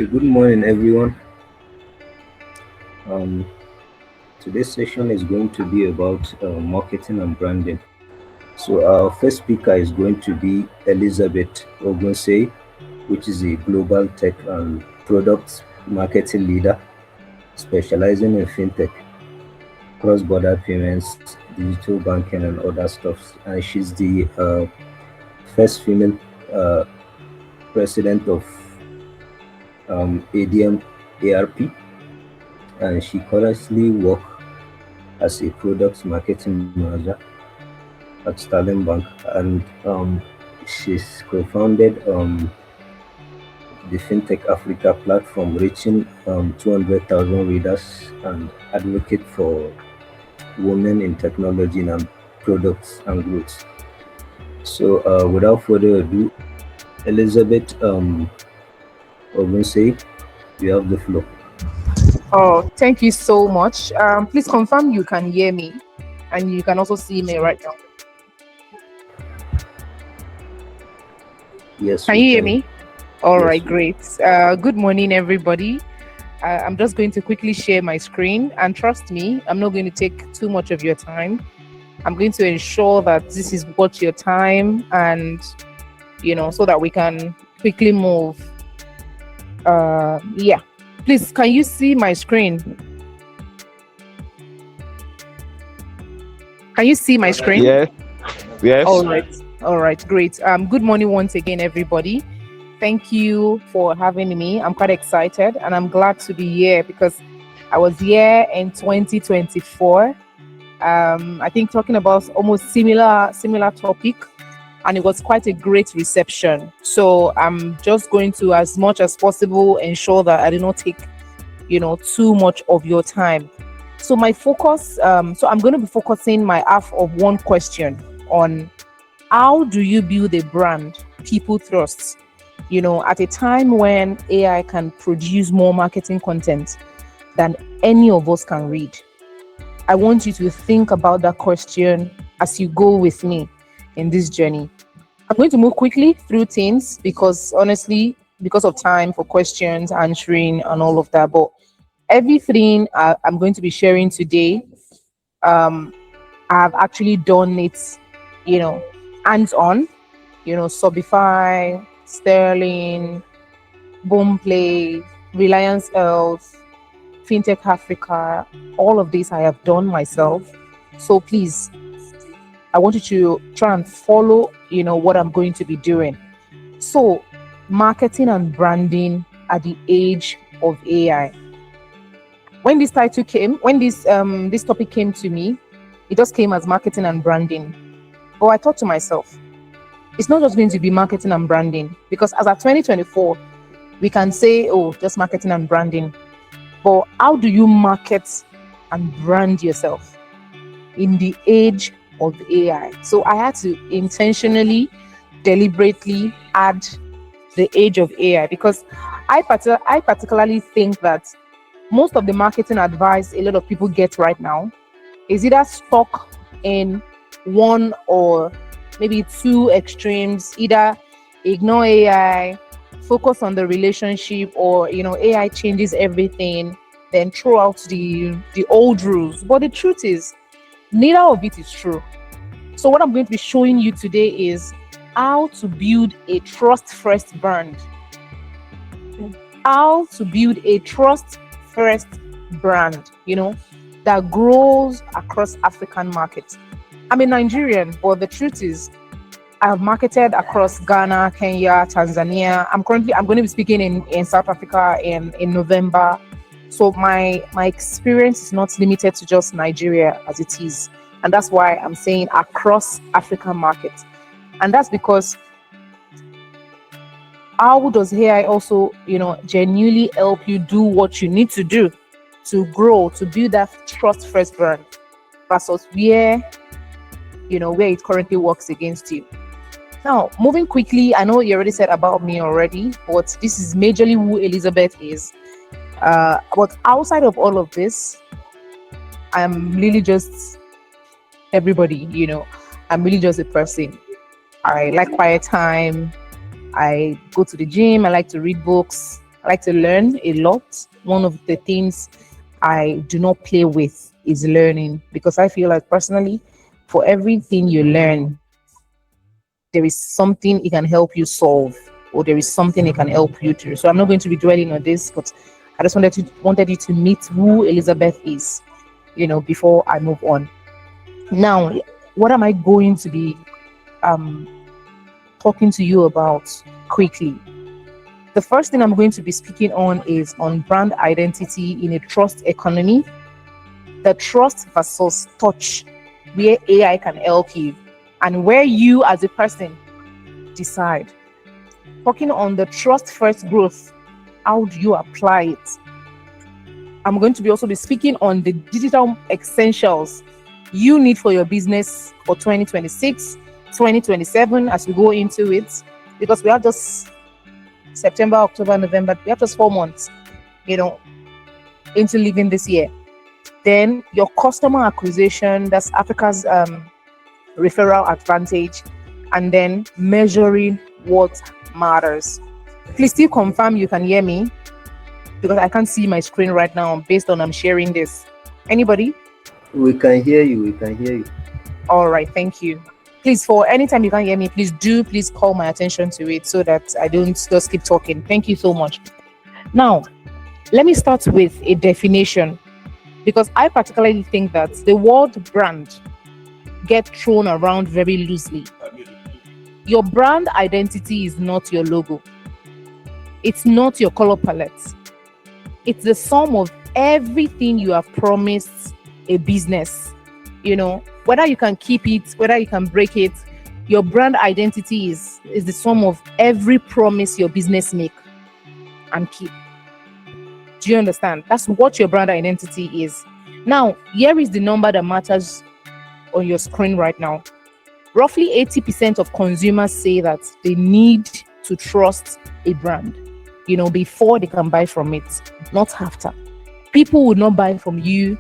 Good morning, everyone. Um, Today's session is going to be about marketing and branding. So, our first speaker is going to be Elizabeth Ogunse, which is a global tech and product marketing leader specializing in fintech, cross-border payments, digital banking, and other stuff. And she's the first female uh, president of ADM ARP, and she currently works as a product marketing manager at Sterling Bank, and she's co-founded the FinTech Africa platform, reaching 200,000 readers, and advocate for women in technology and products and growth. So, without further ado, Elizabeth Ogunse, you have the floor. Oh, thank you so much. Please confirm you can hear me and you can also see me right now. Yes, Can we you hear can. me? All Yes, right, we can. great. Good morning, everybody. I'm just going to quickly share my screen, and trust me, I'm not going to take too much of your time. I'm going to ensure that this is worth your time, and so that we can quickly move. Yeah. Please, can you see my screen? Can you see my screen? Yes, All yes. right. All right, great. Good morning once again, everybody. Thank you for having me. I'm quite excited and I'm glad to be here because I was here in 2024. I think talking about almost similar topic, and it was quite a great reception. So I'm just going to, as much as possible, ensure that I do not take too much of your time. So my focus, so I'm going to be focusing my half of one question on how do you build a brand people trust? At a time when AI can produce more marketing content than any of us can read. I want you to think about that question as you go with me in this journey. I'm going to move quickly through things because honestly, because of time for questions, answering, and all of that. But everything I'm going to be sharing today, um, I've actually done it, you know, hands on, Subify, Sterling, Boomplay, Reliance Health, FinTech Africa, all of this I have done myself. So please, I want you to try and follow, what I'm going to be doing. So, marketing and branding at the age of AI. When this topic came to me, it just came as marketing and branding. But I thought to myself, it's not just going to be marketing and branding because as of 2024, we can say, oh, just marketing and branding. But how do you market and brand yourself in the age of AI? So I had to intentionally, deliberately add the age of AI because I particularly think that most of the marketing advice a lot of people get right now is either stuck in one or maybe two extremes, either ignore AI, focus on the relationship, or AI changes everything, then throw out the old rules. But the truth is, neither of it is true. So what I'm going to be showing you today is how to build a trust first brand. How to build a trust first brand, that grows across African markets. I'm a Nigerian, but the truth is I've marketed across Ghana, Kenya, Tanzania. I'm going to be speaking in South Africa in November. So my experience is not limited to just Nigeria as it is. And that's why I'm saying across African markets. And that's because how does AI also, genuinely help you do what you need to do to grow, to build that trust first brand versus where it currently works against you. Now, moving quickly, I know you already said about me already, but this is majorly who Elizabeth is. But outside of all of this, I'm really just everybody, I'm really just a person. I like quiet time. I go to the gym. I like to read books. I like to learn a lot. One of the things I do not play with is learning, because I feel like personally, for everything you learn, there is something it can help you solve, or there is something it can help you do. So I'm not going to be dwelling on this, but I just wanted you to meet who Elizabeth is, before I move on. Now, what am I going to be um talking to you about quickly? The first thing I'm going to be speaking on is on brand identity in a trust economy, the trust versus touch, where AI can help you, and where you as a person decide. Talking on the trust first growth, how do you apply it? I'm going to be also be speaking on the digital essentials you need for your business for 2026, 2027 as we go into it, because we have just September, October, November, we have just 4 months, you know, into living this year. Then your customer acquisition, that's Africa's referral advantage, and then measuring what matters. Please still confirm you can hear me, because I can't see my screen right now based on I'm sharing this. Anybody? We can hear you. We can hear you. All right, thank you. Please, for anytime you can't hear me, please call my attention to it so that I don't just keep talking. Thank you so much. Now, let me start with a definition, because I particularly think that the word brand gets thrown around very loosely. Your brand identity is not your logo. It's not your color palette. It's the sum of everything you have promised a business. Whether you can keep it, whether you can break it, your brand identity is the sum of every promise your business make and keep. Do you understand? That's what your brand identity is. Now, here is the number that matters on your screen right now. Roughly 80% of consumers say that they need to trust a brand, before they can buy from it, not after. People would not buy from you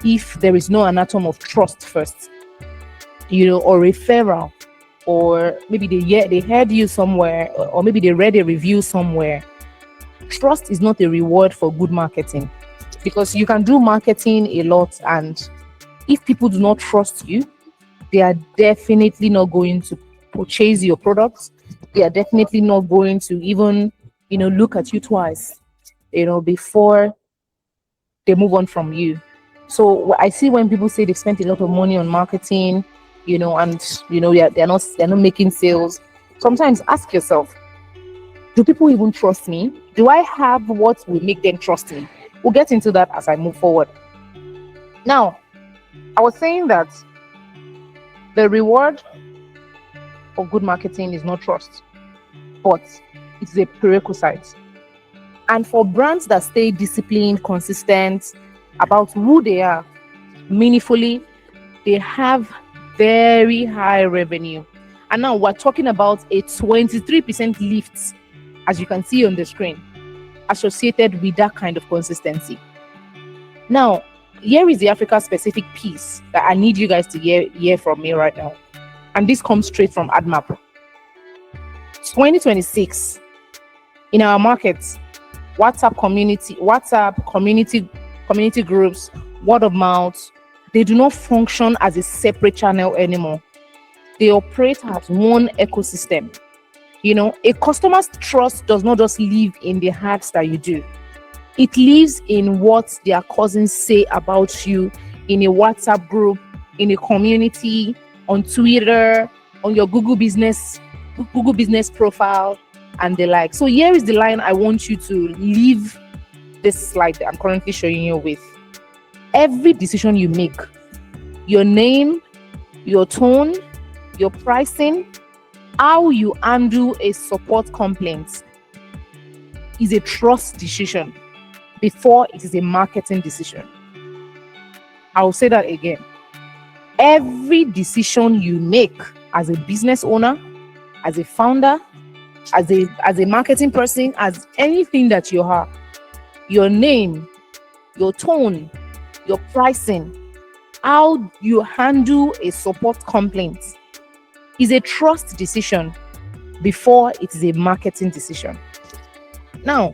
if there is no anatomy of trust first, or referral, or maybe they heard you somewhere, or maybe they read a review somewhere. Trust is not a reward for good marketing, because you can do marketing a lot, and if people do not trust you, they are definitely not going to purchase your products. They are definitely not going to even, look at you twice, before they move on from you. So I see when people say they've spent a lot of money on marketing, and they're not making sales. Sometimes ask yourself, do people even trust me? Do I have what will make them trust me? We'll get into that as I move forward. Now, I was saying that the reward for good marketing is not trust, but it's a prerequisite. And for brands that stay disciplined, consistent about who they are, meaningfully, they have very high revenue. And now we're talking about a 23% lift, as you can see on the screen, associated with that kind of consistency. Now, here is the Africa specific piece that I need you guys to hear from me right now. And this comes straight from AdMap. 2026, in our markets, WhatsApp community groups, word of mouth, they do not function as a separate channel anymore. They operate as one ecosystem. A customer's trust does not just live in the ads that you do. It lives in what their cousins say about you in a WhatsApp group, in a community, on Twitter, on your Google business profile, and the like. So here is the line I want you to leave this slide that I'm currently showing you with. Every decision you make, your name, your tone, your pricing, how you handle a support complaint is a trust decision before it is a marketing decision. I'll say that again. Every decision you make as a business owner, as a founder, as a marketing person, as anything that you are, your name, your tone, your pricing, how you handle a support complaint is a trust decision before it is a marketing decision. Now,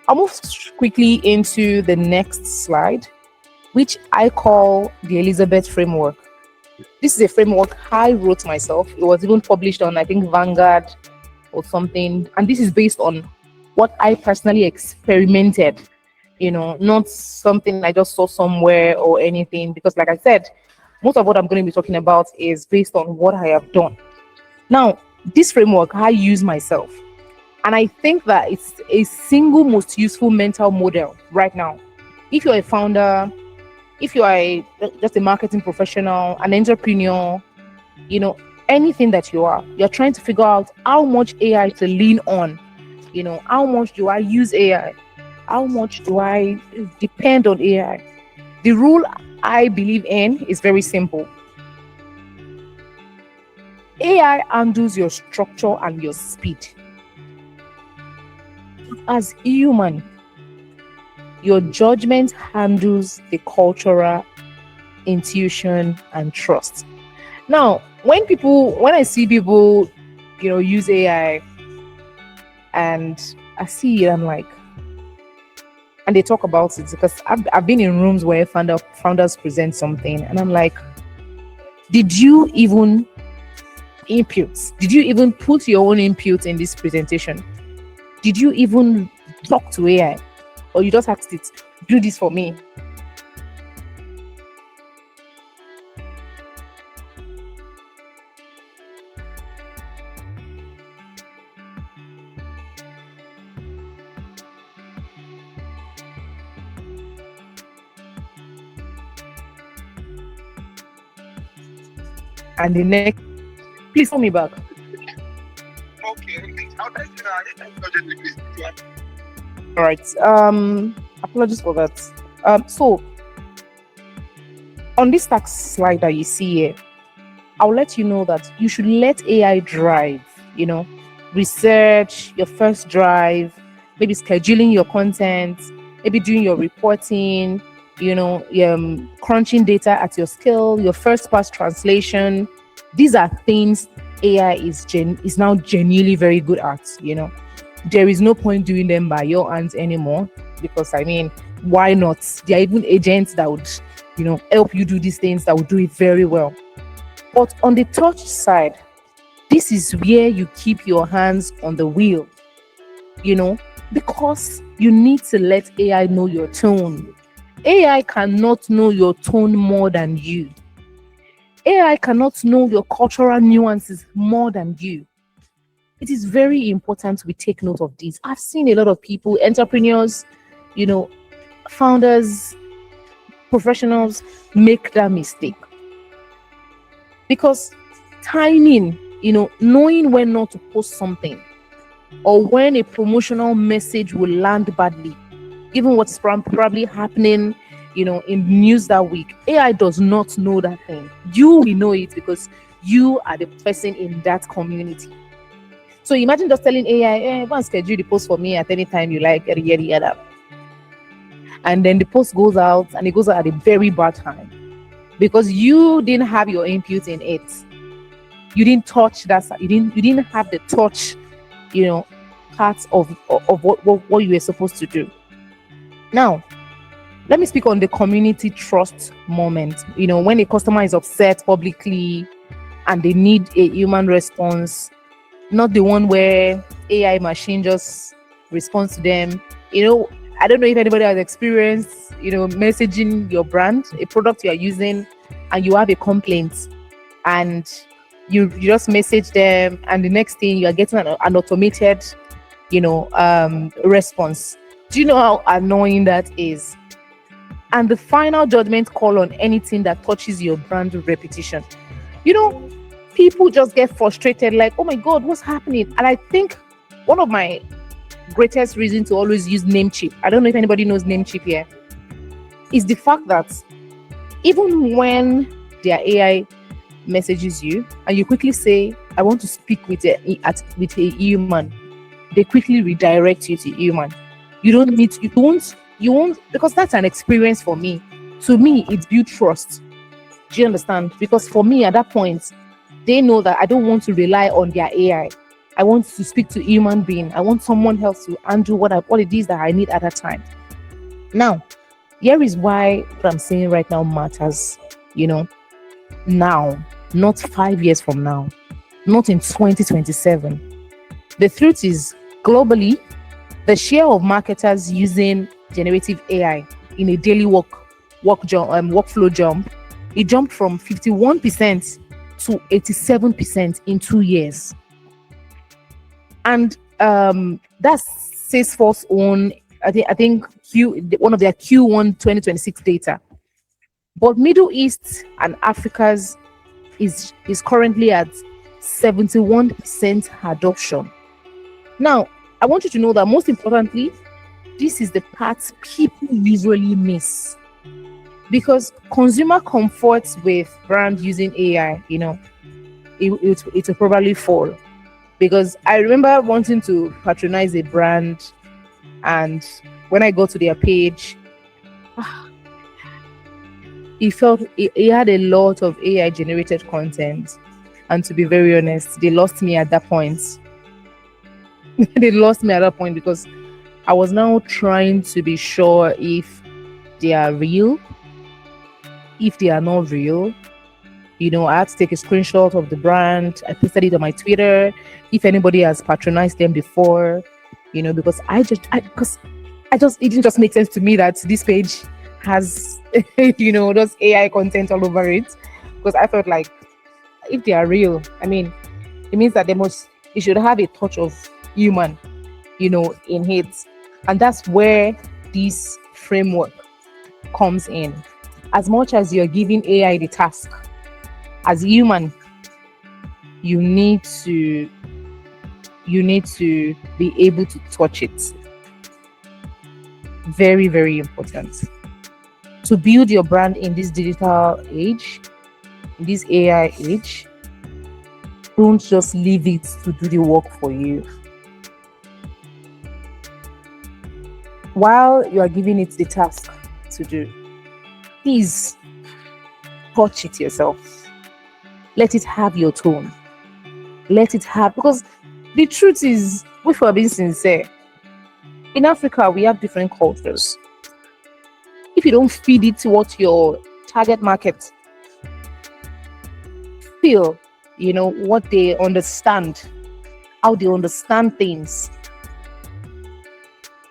I'll move quickly into the next slide, which I call the Elizabeth framework. This is a framework I wrote myself. It was even published on, I think, Vanguard or something. And this is based on what I personally experimented, not something I just saw somewhere or anything. Because, like I said, most of what I'm going to be talking about is based on what I have done. Now, this framework I use myself. And I think that it's a single most useful mental model right now. If you're a founder, if you are just a marketing professional, an entrepreneur, you know, anything that you're trying to figure out how much AI to lean on, how much do I use AI? How much do I depend on AI? The rule I believe in is very simple. AI handles your structure and your speed. As human, your judgment handles the cultural intuition and trust. Now, when I see people, use AI and I see it, I'm like, and they talk about it because I've been in rooms where founders present something and I'm like, did you even input? Did you even put your own input in this presentation? Did you even talk to AI? Or you just asked it, do this for me? And the next, please call me back. Okay. All right. Apologies for that. So on this tax slide that you see here, I'll let you know that you should let AI drive, research, your first drive, maybe scheduling your content, maybe doing your reporting, crunching data at your scale, your first pass translation. These are things AI is now genuinely very good at, There is no point doing them by your hands anymore because, why not? There are even agents that would, help you do these things that would do it very well. But on the touch side, this is where you keep your hands on the wheel, because you need to let AI know your tone. AI cannot know your tone more than you. AI cannot know your cultural nuances more than you. It is very important we take note of this. I've seen a lot of people, entrepreneurs, founders, professionals make that mistake. Because timing, knowing when not to post something or when a promotional message will land badly, given what's probably happening, in news that week, AI does not know that thing. You will know it because you are the person in that community. So imagine just telling AI, go and schedule the post for me at any time you like, yada. And then the post goes out and it goes out at a very bad time because you didn't have your input in it. You didn't touch that. You didn't have the touch, parts of what you were supposed to do. Now, let me speak on the community trust moment. When a customer is upset publicly and they need a human response, not the one where AI machine just responds to them. I don't know if anybody has experienced, messaging your brand, a product you are using, and you have a complaint, and you just message them, and the next thing you are getting an automated, response. Do you know how annoying that is? And the final judgment call on anything that touches your brand reputation. People just get frustrated, like, oh my God, what's happening? And I think one of my greatest reasons to always use Namecheap, I don't know if anybody knows Namecheap here, is the fact that even when their AI messages you and you quickly say, I want to speak with a human, they quickly redirect you to human. You won't, because that's an experience for me. To me, it's built trust. Do you understand? Because for me, at that point, they know that I don't want to rely on their AI. I want to speak to a human being. I want someone else to undo what it is that I need at that time. Now, here is why what I'm saying right now matters. You know, now, not 5 years from now, not in 2027. The truth is, globally, the share of marketers using generative AI in a daily workflow jump, it jumped from 51% to 87% in 2 years. And that's Salesforce own, I think one of their Q1 2026 data. But Middle East and Africa's is currently at 71% adoption. Now, I want you to know that most importantly, this is the part people usually miss, because consumer comfort with brand using AI, it will probably fall. Because I remember wanting to patronize a brand, and when I go to their page, it had a lot of AI generated content. And to be very honest, they lost me at that point. They lost me at that point because I was now trying to be sure if they are real, if they are not real. I had to take a screenshot of the brand. I posted it on my Twitter. If anybody has patronized them before, because it didn't just make sense to me that this page has, those AI content all over it. Because I felt like if they are real, I mean, it means that it should have a touch of human, in it. And that's where this framework comes in. As much as you're giving AI the task, as human, you need to be able to touch it. Very, very important. To build your brand in this digital age, in this AI age, don't just leave it to do the work for you. While you are giving it the task to do, please touch it yourself. Let it have your tone. Because the truth is, if we're being sincere, in Africa, we have different cultures. If you don't feed it to what your target market feel, what they understand, how they understand things,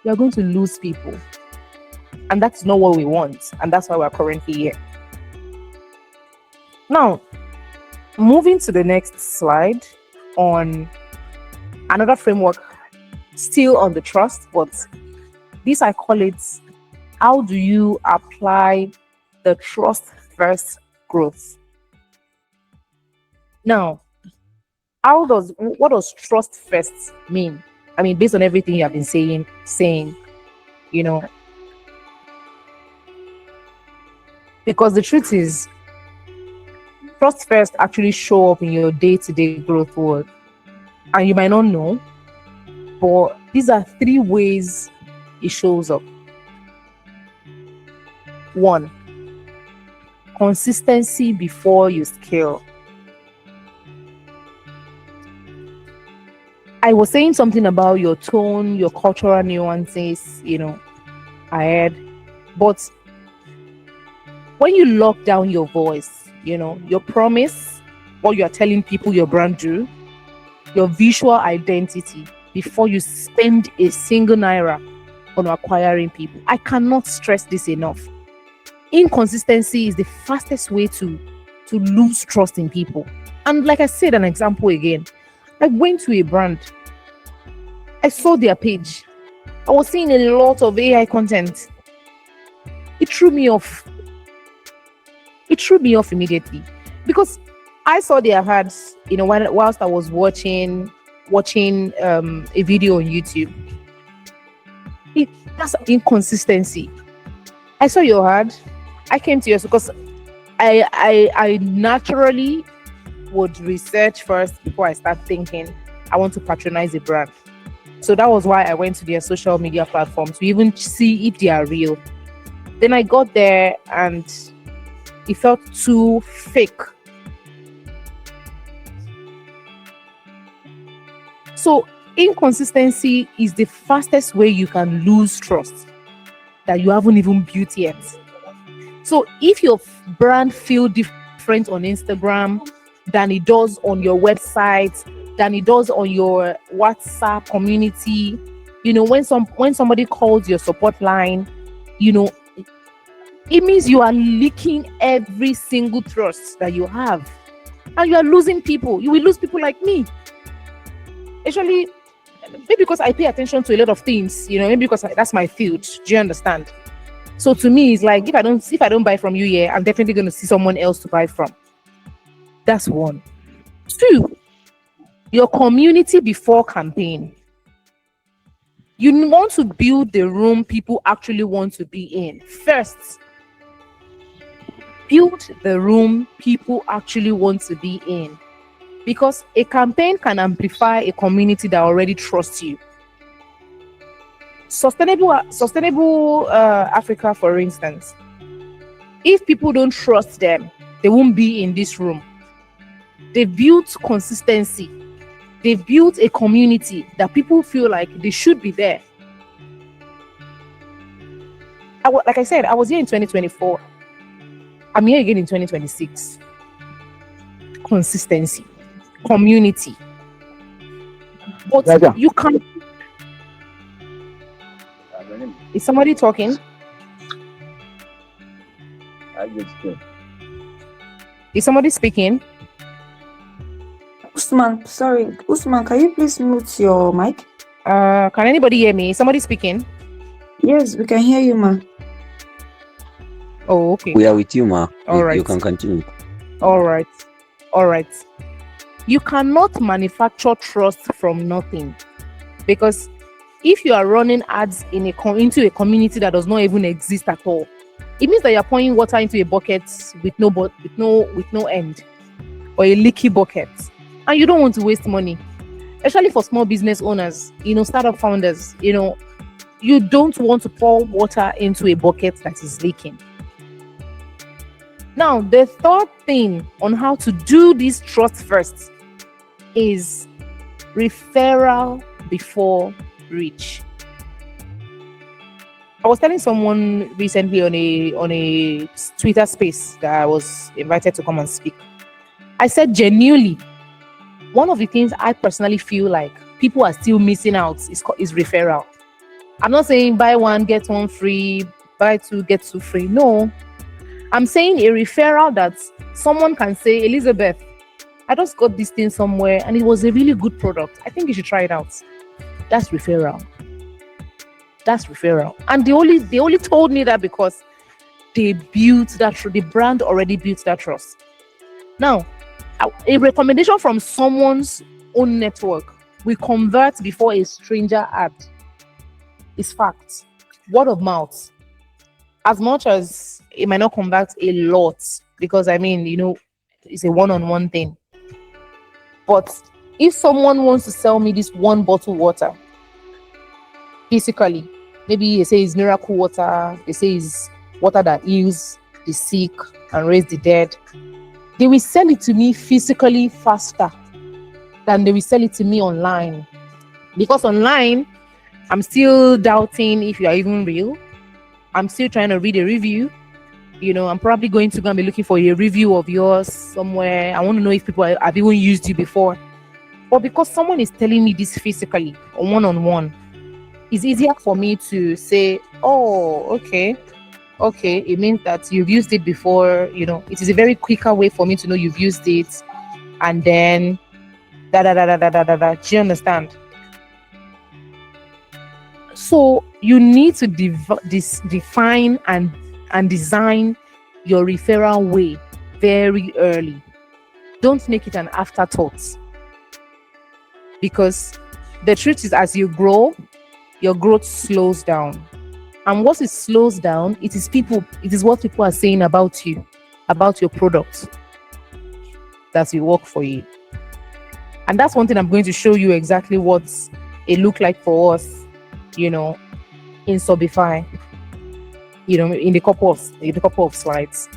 you're going to lose people. And that's not what we want. And that's why we're currently here. Now, moving to the next slide on another framework, still on the trust, but this I call it, how do you apply the trust first growth? Now, what does trust first mean? I mean, based on everything you have been saying, because the truth is, trust first actually show up in your day-to-day growth work. And you might not know, but these are 3 ways it shows up. 1, consistency before you scale. I was saying something about your tone, your cultural nuances, ahead. But when you lock down your voice, your promise, what you are telling people your brand do, your visual identity before you spend a single naira on acquiring people. I cannot stress this enough. Inconsistency is the fastest way to lose trust in people. And like I said, an example again, I went to a brand, I saw their page, I was seeing a lot of AI content. It threw me off. Immediately, because I saw their ads, whilst I was watching a video on YouTube. That's inconsistency. I saw your ad, I came to yours because I naturally would research first before I start thinking I want to patronize a brand. So that was why I went to their social media platforms to even see if they are real. Then I got there and it felt too fake. So inconsistency is the fastest way you can lose trust that you haven't even built yet. So if your brand feel different on Instagram than it does on your website, than it does on your WhatsApp community, when somebody calls your support line, you know, it means you are leaking every single trust that you have. And you are losing people. You will lose people like me. Actually, maybe because I pay attention to a lot of things, maybe because that's my field. Do you understand? So to me, it's like if I don't buy from you here, I'm definitely going to see someone else to buy from. That's one. Two, your community before campaign. You want to build the room people actually want to be in. First, build the room people actually want to be in. Because a campaign can amplify a community that already trusts you. Sustainable Africa, for instance. If people don't trust them, they won't be in this room. They built consistency. They built a community that people feel like they should be there. Like I said, I was here in 2024. I'm here again in 2026. Consistency, community. But you can't. Is somebody talking? Is somebody speaking? Usman, sorry. Usman, can you please mute your mic? Can anybody hear me? Is somebody speaking? Yes, we can hear you, ma. Oh, okay. We are with you, ma. All right. You can continue. All right. You cannot manufacture trust from nothing, because if you are running ads into a community that does not even exist at all, it means that you're pouring water into a bucket with no end, or a leaky bucket, and you don't want to waste money. Especially for small business owners, startup founders, you don't want to pour water into a bucket that is leaking. Now, the third thing on how to do this trust first is referral before reach. I was telling someone recently on a Twitter space that I was invited to come and speak. I said, genuinely, one of the things I personally feel like people are still missing out is referral. I'm not saying buy one, get one free, buy two, get two free. No. I'm saying a referral that someone can say, Elizabeth, I just got this thing somewhere and it was a really good product. I think you should try it out. That's referral. And they only told me that because they built that trust. The brand already built that trust. Now, a recommendation from someone's own network will convert before a stranger ad. It's fact. Word of mouth. As much as it might not convert a lot, because it's a one-on-one thing. But if someone wants to sell me this one bottle water, physically, maybe they say it's miracle water, they say it's water that heals the sick and raise the dead, they will sell it to me physically faster than they will sell it to me online. Because online, I'm still doubting if you are even real. I'm still trying to read a review. I'm probably going to go and be looking for a review of yours somewhere. I want to know if people have even used you before. But because someone is telling me this physically or one-on-one, it's easier for me to say, oh, okay, it means that you've used it before. It is a very quicker way for me to know you've used it. And then, do you understand? So you need to define and design your referral way very early. Don't make it an afterthought. Because the truth is, as you grow, your growth slows down. And once it slows down, it is what people are saying about you, about your product, that will work for you. And that's one thing I'm going to show you exactly what it looked like for us, in Subify, in the couple of slides.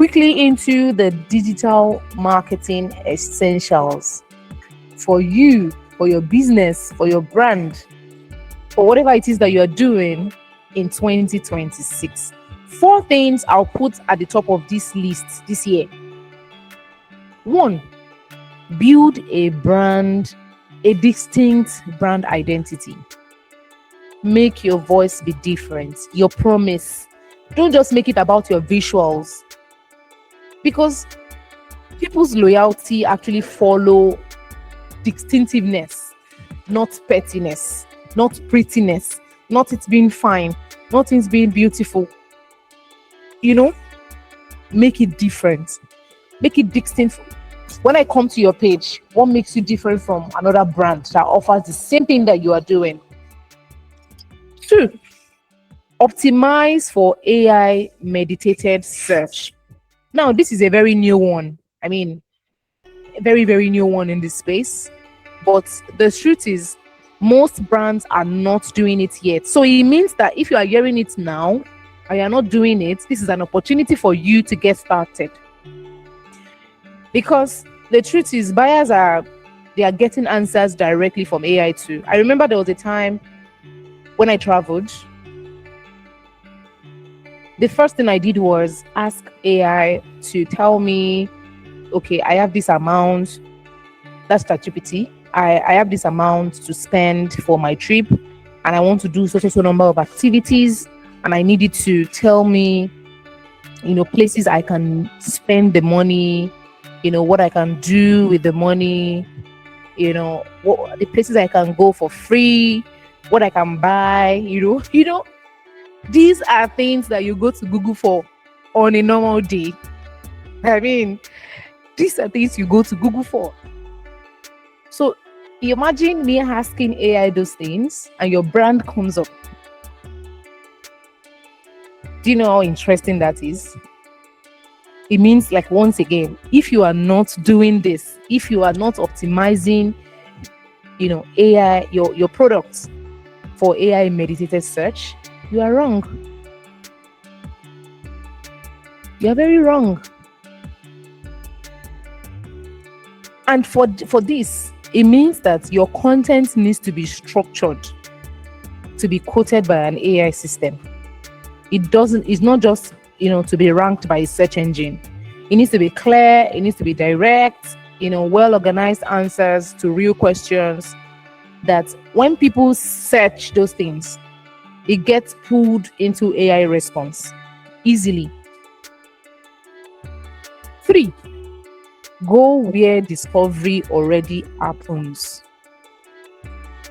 Quickly into the digital marketing essentials for you, for your business, for your brand, for whatever it is that you are doing in 2026. Four things I'll put at the top of this list this year. One, build a brand, a distinct brand identity. Make your voice be different, your promise. Don't just make it about your visuals, because people's loyalty actually follow distinctiveness, not pettiness, not prettiness, not it being fine, not it being beautiful. You know, make it different, make it distinct. When I come to your page, what makes you different from another brand that offers the same thing that you are doing? Two, optimize for AI meditated search. Now, this is a very new one. I mean, a very, very new one in this space. But the truth is, most brands are not doing it yet. So it means that if you are hearing it now and you are not doing it, this is an opportunity for you to get started. Because the truth is, they are getting answers directly from AI too. I remember there was a time when I traveled. The first thing I did was ask AI to tell me, okay, I have this amount. That's ChatGPT. I have this amount to spend for my trip, and I want to do so number of activities, and I need it to tell me, places I can spend the money, what I can do with the money, what the places I can go for free, what I can buy, these are things that you go to Google for on a normal day. I mean, these are things you go to Google for. So imagine me asking AI those things and your brand comes up. Do you know how interesting that is? It means, like, once again, if you are not doing this, if you are not optimizing, AI, your products for AI meditated search, you are wrong. You are very wrong. And for this, it means that your content needs to be structured to be quoted by an AI system. It's not just, to be ranked by a search engine. It needs to be clear, it needs to be direct, well organized answers to real questions, that when people search those things, it gets pulled into AI response easily. 3, go where discovery already happens.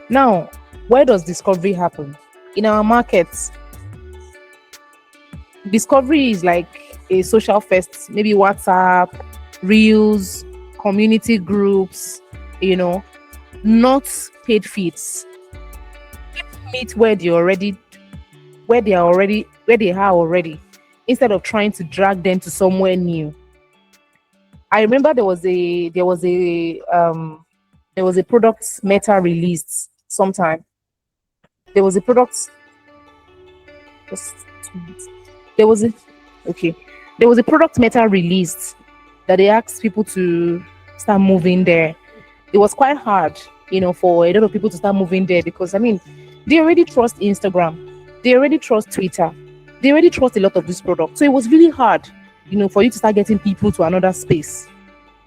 Now, where does discovery happen? In our markets, discovery is like a social fest, maybe WhatsApp, Reels, community groups, not paid feeds. People meet where they are already, instead of trying to drag them to somewhere new. I remember there was a product Meta released sometime. There was a product. There was a okay. There was a product Meta released that they asked people to start moving there. It was quite hard, for a lot of people to start moving there, because they already trust Instagram, they already trust Twitter, they already trust a lot of this product. So it was really hard, for you to start getting people to another space.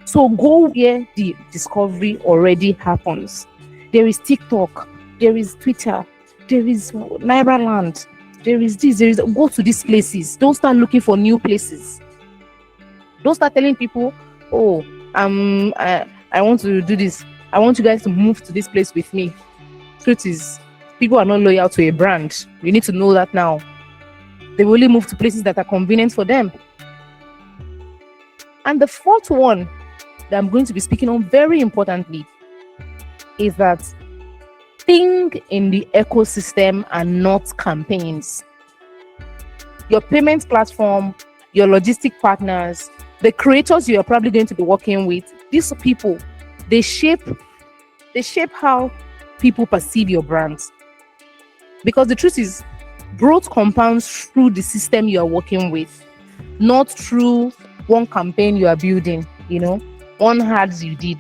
So go where the discovery already happens. There is TikTok, there is Twitter, there is Nairaland, there is this, go to these places. Don't start looking for new places. Don't start telling people, oh, I want to do this. I want you guys to move to this place with me. Truth is, people are not loyal to a brand. You need to know that now. They will only move to places that are convenient for them. And the fourth one that I'm going to be speaking on very importantly is that think in the ecosystem and not campaigns. Your payment platform, your logistic partners, the creators you are probably going to be working with, these people, they shape how people perceive your brands. Because the truth is, growth compounds through the system you are working with, not through one campaign you are building, one ads you did,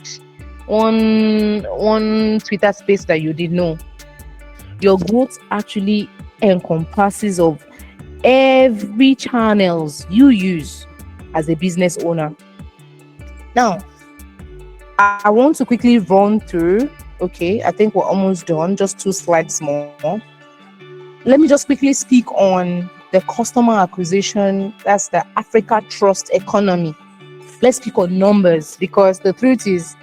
one Twitter space that you did. No, your growth actually encompasses of every channels you use as a business owner. Now, I want to quickly run through. Okay, I think we're almost done. Just 2 slides more. Let me just quickly speak on the customer acquisition. That's the Africa trust economy. Let's speak on numbers, because the truth is,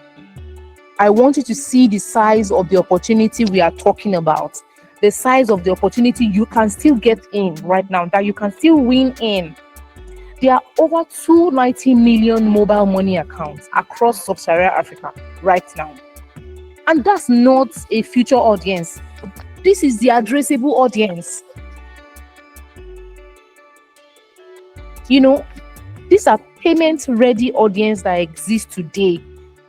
I want you to see the size of the opportunity we are talking about, the size of the opportunity you can still get in right now, that you can still win in. There are over 290 million mobile money accounts across sub-Saharan Africa right now. And that's not a future audience. This is the addressable audience. These are payment-ready audience that exist today.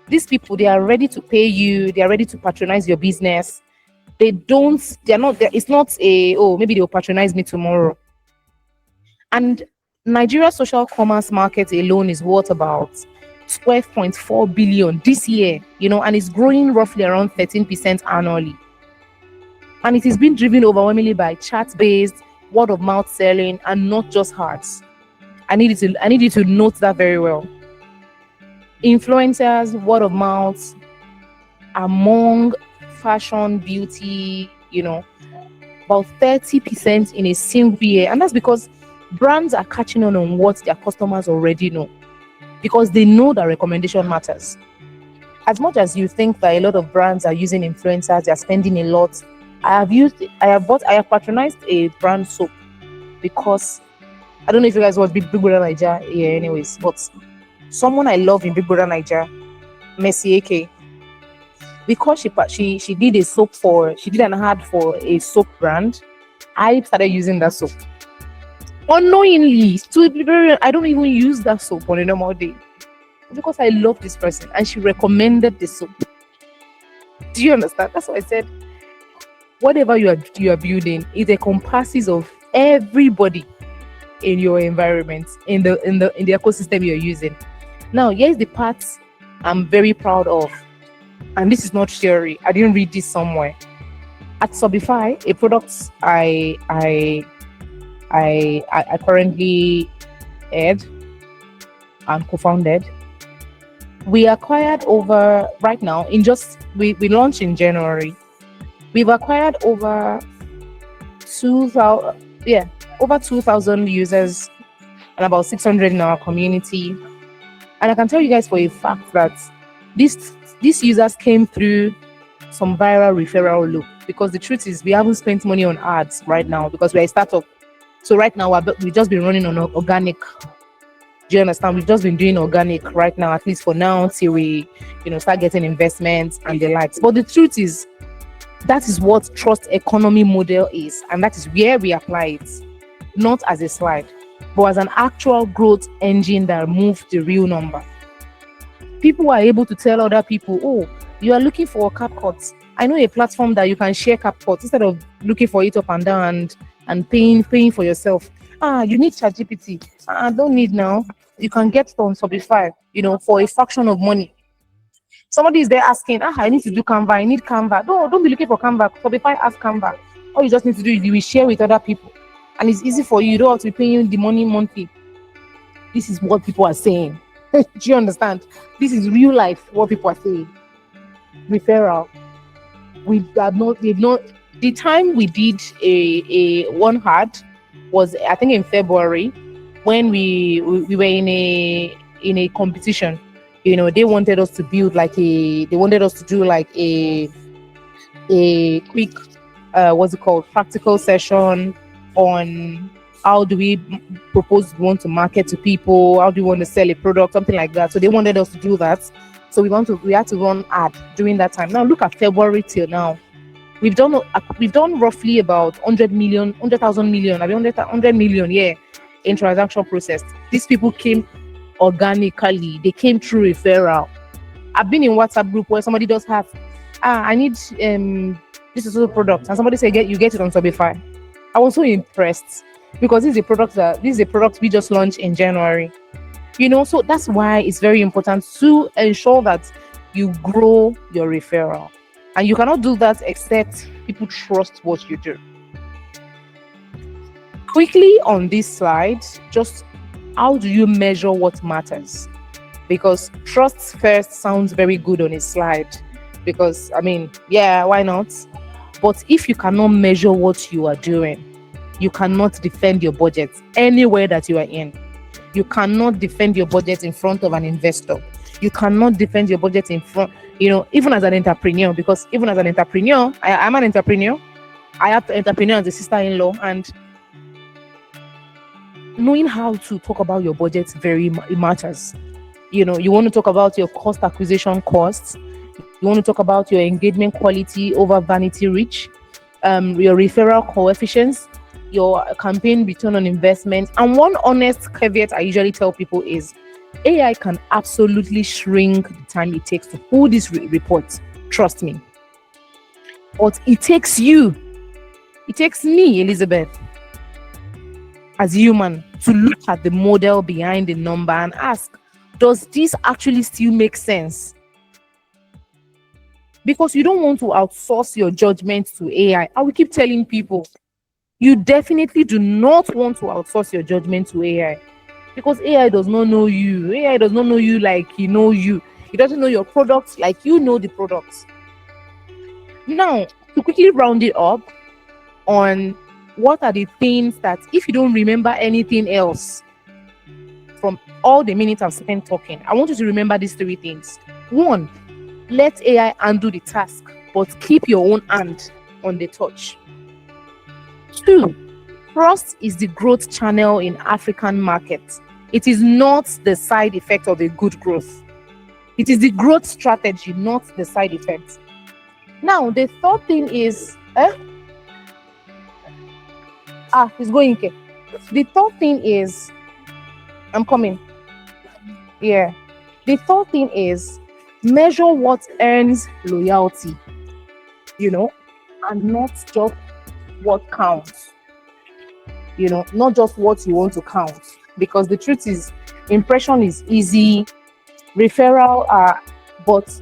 These people, they are ready to pay you. They are ready to patronize your business. It's not maybe they'll patronize me tomorrow. And Nigeria's social commerce market alone is worth about 12.4 billion this year, and it's growing roughly around 13% annually. And it is being driven overwhelmingly by chat-based, word-of-mouth selling, and not just ads. I need you to note that very well. Influencers, word of mouth, among fashion, beauty, about 30% in a single year. And that's because brands are catching on what their customers already know, because they know that recommendation matters. As much as you think that a lot of brands are using influencers, they're spending a lot. I have patronized a brand soap because I don't know if you guys watch Big Brother Niger here anyways, but someone I love in Big Brother Niger, Messi AK, because she did an ad for a soap brand, I started using that soap. Unknowingly, I don't even use that soap on a normal day, because I love this person and she recommended the soap. Do you understand? That's why I said whatever you are building, it encompasses of everybody in your environment, in the ecosystem you're using. Now, here's the part I'm very proud of, and this is not theory. I didn't read this somewhere. At Subify, a product I currently head and co-founded, we acquired over right now we launched in January. We've acquired over 2,000 users and about 600 in our community. And I can tell you guys for a fact that these users came through some viral referral loop, because the truth is we haven't spent money on ads right now because we're a startup. So right now we've just been running on organic. Do you understand? We've just been doing organic right now, at least for now, till we start getting investments and the likes. But the truth is, that is what trust economy model is, and that is where we apply it, not as a slide, but as an actual growth engine that moves the real number. People are able to tell other people, oh, you are looking for CapCuts. I know a platform that you can share CapCuts instead of looking for it up and down and paying for yourself. You need ChatGPT. Don't need now. You can get it on Shopify, for a fraction of money. Somebody is there asking, I need to do Canva. I need Canva. No, don't be looking for Canva. Shopify has Canva. All you just need to do is you will share with other people. And it's easy for you. You don't have to be paying the money monthly. This is what people are saying. Do you understand? This is real life, what people are saying. Referral. The time we did a one ad was, I think, in February, when we were in a competition. They wanted us to build a quick practical session on how do we propose we want to market to people, how do we want to sell a product, something like that. So they wanted us to do that. So we had to run ad during that time. Now look at February till now. We've done roughly about 100 million in transaction process. These people came organically. They came through referral. I've been in WhatsApp group where somebody does have, I need this is a product, and somebody say you get it on Shopify. I was so impressed because this is a product we just launched in January, So that's why it's very important to ensure that you grow your referral. And you cannot do that except people trust what you do. Quickly on this slide, just how do you measure what matters? Because trust first sounds very good on a slide. Because, yeah, why not? But if you cannot measure what you are doing, you cannot defend your budget anywhere that you are in. You cannot defend your budget in front of an investor. You cannot defend your budget in front, even as an entrepreneur, because even as an entrepreneur, I'm an entrepreneur. I have an entrepreneur as a sister-in-law, and knowing how to talk about your budget it matters. You want to talk about your cost acquisition costs. You want to talk about your engagement quality over vanity reach, your referral coefficients, your campaign return on investment. And one honest caveat I usually tell people is AI can absolutely shrink the time it takes to pull this report. Trust me. But it takes me, Elizabeth, as human, to look at the model behind the number and ask, does this actually still make sense? Because you don't want to outsource your judgment to AI. I will keep telling people, you definitely do not want to outsource your judgment to AI, because AI does not know you. AI does not know you like he knows you. It doesn't know your products like you know the products. Now, to quickly round it up on what are the things that, if you don't remember anything else from all the minutes I've spent talking, I want you to remember these 3 things. 1, let AI undo the task, but keep your own hand on the touch. 2, trust is the growth channel in African markets. It is not the side effect of a good growth. It is the growth strategy, not the side effects. Now, the third thing is, it's going okay. The third thing is, I'm coming. Yeah. The third thing is, measure what earns loyalty, and not just what counts. Not just what you want to count. Because the truth is, impression is easy, referral but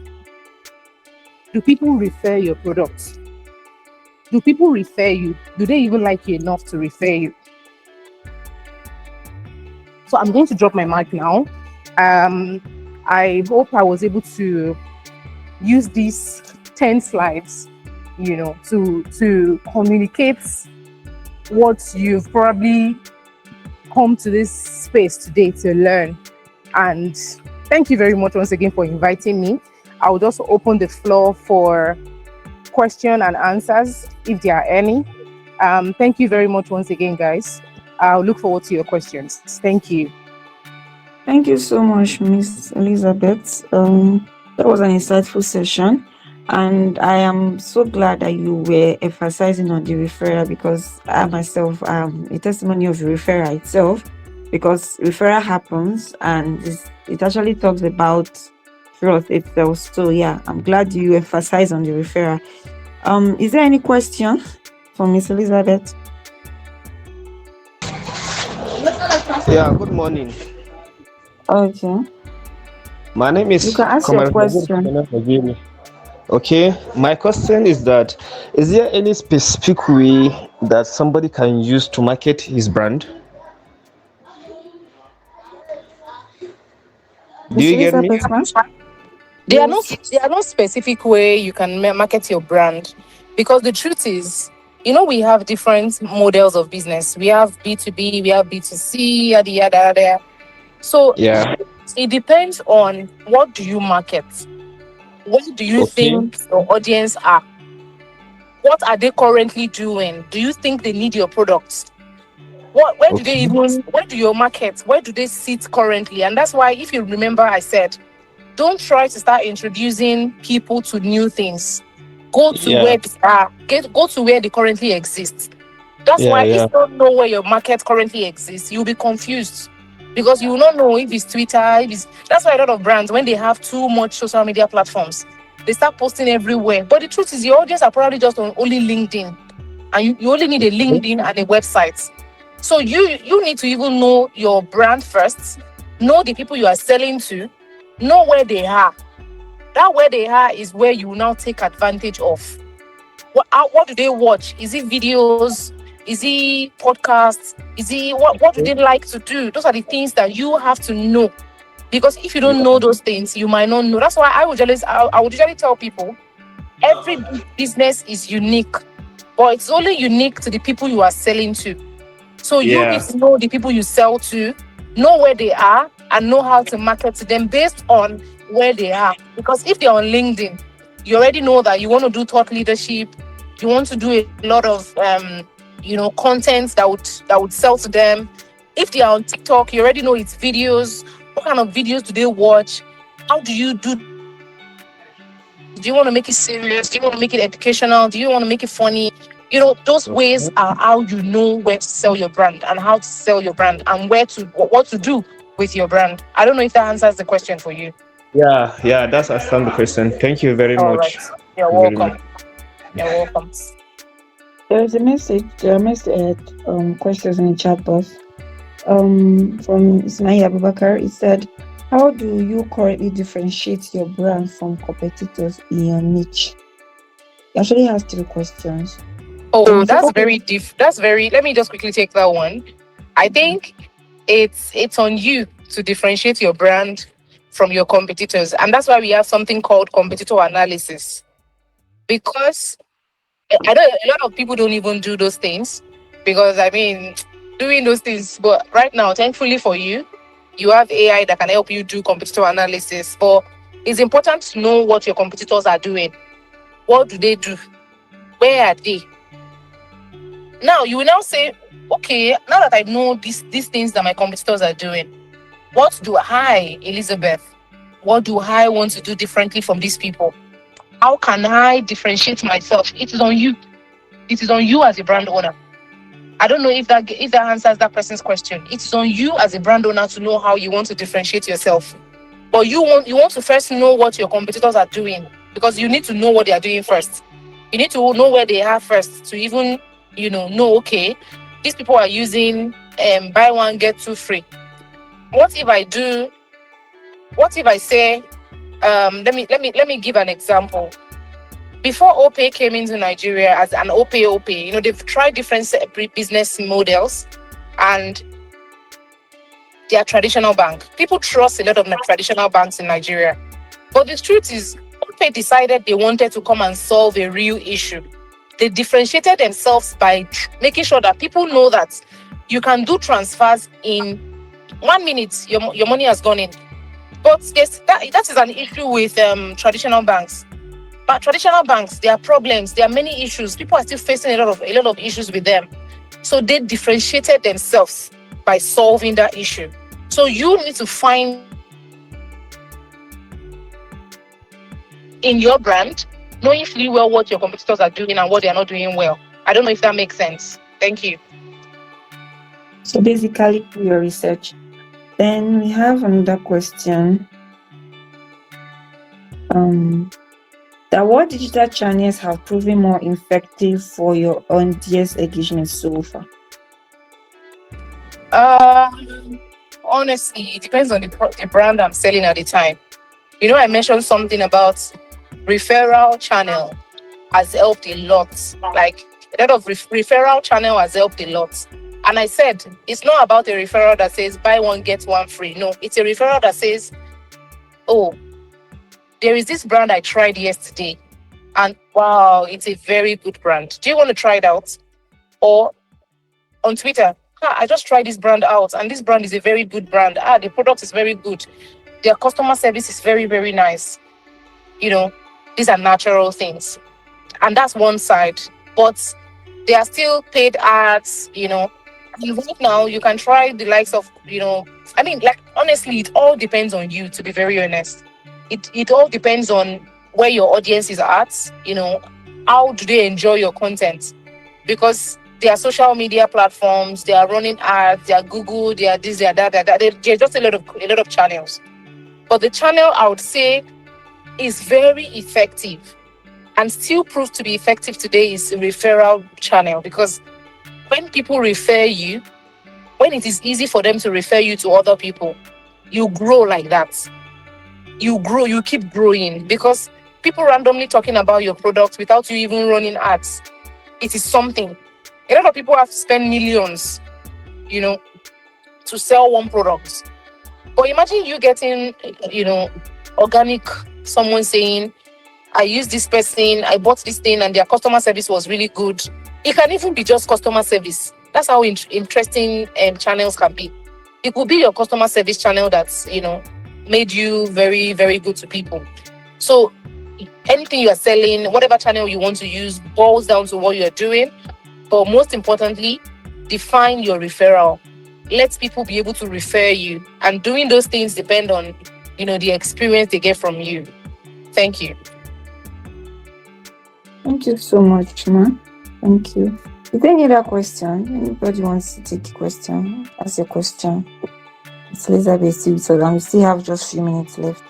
do people refer your products? Do people refer you? Do they even like you enough to refer you? So I'm going to drop my mic now. I hope I was able to use these 10 slides, to communicate what you've probably come to this space today to learn. And thank you very much once again for inviting me. I will just open the floor for question and answers if there are any. Thank you very much once again, guys. I'll look forward to your questions. Thank you. Thank you so much, Miss Elizabeth. That was an insightful session, and I am so glad that you were emphasizing on the referral, because I myself am a testimony of the referral itself, because referral happens and it actually talks about trust itself. So yeah, I'm glad you emphasize on the referral. Is there any question for Miss Elizabeth? Yeah, good morning. Okay. My name You is can ask your Comrade question. Nagiri. Okay, my question is that, is there any specific way that somebody can use to market his brand? Do Miss you get me? Elizabeth, ma'am? There are Yes. no specific way you can market your brand, because the truth is, we have different models of business. We have B2B, we have B2C, yada yada yada. So Yeah. it depends on what do you market. What do you Okay. think your audience are? What are they currently doing? Do you think they need your products? Where do they Okay. where do your market, where do they sit currently? And that's why, if you remember, I said, don't try to start introducing people to new things. Go to Yeah. where they are. Go to where they currently exist. That's Yeah. why, if Yeah. you don't know where your market currently exists, you'll be confused, because you will not know if it's Twitter. That's why a lot of brands, when they have too much social media platforms, they start posting everywhere. But the truth is, your audience are probably just on only LinkedIn, and you only need a LinkedIn and a website. So you need to even know your brand first, know the people you are selling to, know where they are. That where they are is where you will now take advantage of. What do they watch? Is it videos? Is it podcasts? Is it what do they like to do? Those are the things that you have to know. Because if you don't Yeah. know those things, you might not know. That's why I would usually tell people every business is unique, but it's only unique to the people you are selling to. So you need Yeah. to know the people you sell to, know where they are, and know how to market to them based on where they are. Because if they're on LinkedIn, you already know that you want to do thought leadership, you want to do a lot of content that would sell to them. If they are on TikTok, you already know it's videos. What kind of videos do they watch? How do you do the videos? Do you want to make it serious? Do you want to make it educational? Do you want to make it funny? Those ways are how you know where to sell your brand and how to sell your brand and what to do with your brand. I don't know if that answers the question for you. Yeah, yeah, that's answered the question. Thank you very All much. right. You're Thank you very welcome. much. You're welcome. There's a message. There are message questions in the chat box. From Ismail Abubakar, it said, "How do you currently differentiate your brand from competitors in your niche?" He actually has three questions. Oh, The that's first very diff. That's very. Let me just quickly take that one. I think it's on you to differentiate your brand from your competitors, and that's why we have something called competitor analysis. Because I know a lot of people don't even do those things. Because I mean, doing those things, but right now, thankfully for you, you have AI that can help you do competitor analysis. But it's important to know what your competitors are doing. What do they do? Where are they? Now you will now say, okay, now that I know these things that my competitors are doing, what do I, Elizabeth, what do I want to do differently from these people? How can I differentiate myself? It is on you. It is on you as a brand owner. I don't know if that answers that person's question. It's on you as a brand owner to know how you want to differentiate yourself. But you want to first know what your competitors are doing, because you need to know what they are doing first. You need to know where they are first to even know, okay, these people are using buy one get two free. What if I do? What if I say, let me give an example. Before OPay came into Nigeria as an OPay, they've tried different business models, and they are traditional bank. People trust a lot of traditional banks in Nigeria. But the truth is, OPay decided they wanted to come and solve a real issue. They differentiated themselves by making sure that people know that you can do transfers in 1 minute, your money has gone in. But yes, that is an issue with traditional banks. But traditional banks, there are problems, there are many issues. People are still facing a lot of issues with them. So they differentiated themselves by solving that issue. So you need to find in your brand, knowing fully well what your competitors are doing and what they are not doing well. I don't know if that makes sense. Thank you. So basically, do your research. Then we have another question. That what digital channels have proven more effective for your audience engagement so far? Honestly, it depends on the brand I'm selling at the time. I mentioned something about referral channel has helped a lot. Like a lot of referral channel has helped a lot. And I said, it's not about a referral that says buy one, get one free. No, it's a referral that says, oh, there is this brand I tried yesterday. And wow, it's a very good brand. Do you want to try it out? Or on Twitter, I just tried this brand out, and this brand is a very good brand. The product is very good. Their customer service is very, very nice. These are natural things. And that's one side. But they are still paid ads. And right now, you can try the likes of, honestly, it all depends on you, to be very honest. It all depends on where your audience is at, how do they enjoy your content? Because there are social media platforms, they are running ads, they are Google, they are this, they are that, they're just a lot of channels. But the channel I would say is very effective and still proves to be effective today is a referral channel, because when people refer you, when it is easy for them to refer you to other people, you grow like that. You grow, you keep growing because people randomly talking about your product without you even running ads. It is something. A lot of people have spent millions, you know, to sell one product. But imagine you getting, organic, someone saying, I used this person, I bought this thing, and their customer service was really good. It can even be just customer service. That's how interesting channels can be. It could be your customer service channel that's, made you very, very good to people. So anything you are selling, whatever channel you want to use, boils down to what you're doing. But most importantly, define your referral. Let people be able to refer you. And doing those things depend on, the experience they get from you. Thank you. Thank you so much, ma. Thank you. Is there any other question? Anybody wants to take a question? Ask a question. It's Elizabeth still with us, and we still have just a few minutes left.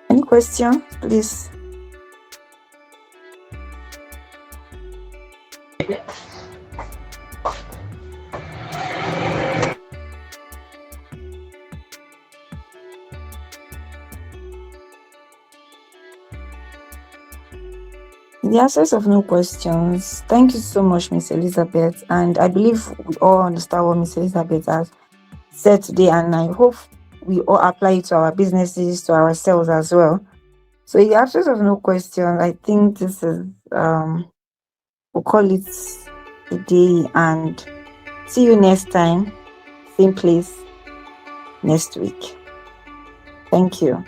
Any question, please? In the absence of no questions, thank you so much, Miss Elizabeth. And I believe we all understand what Miss Elizabeth has said today, and I hope we all apply it to our businesses, to ourselves as well. So in the absence of no questions, I think this is we'll call it a day, and see you next time, same place next week. Thank you.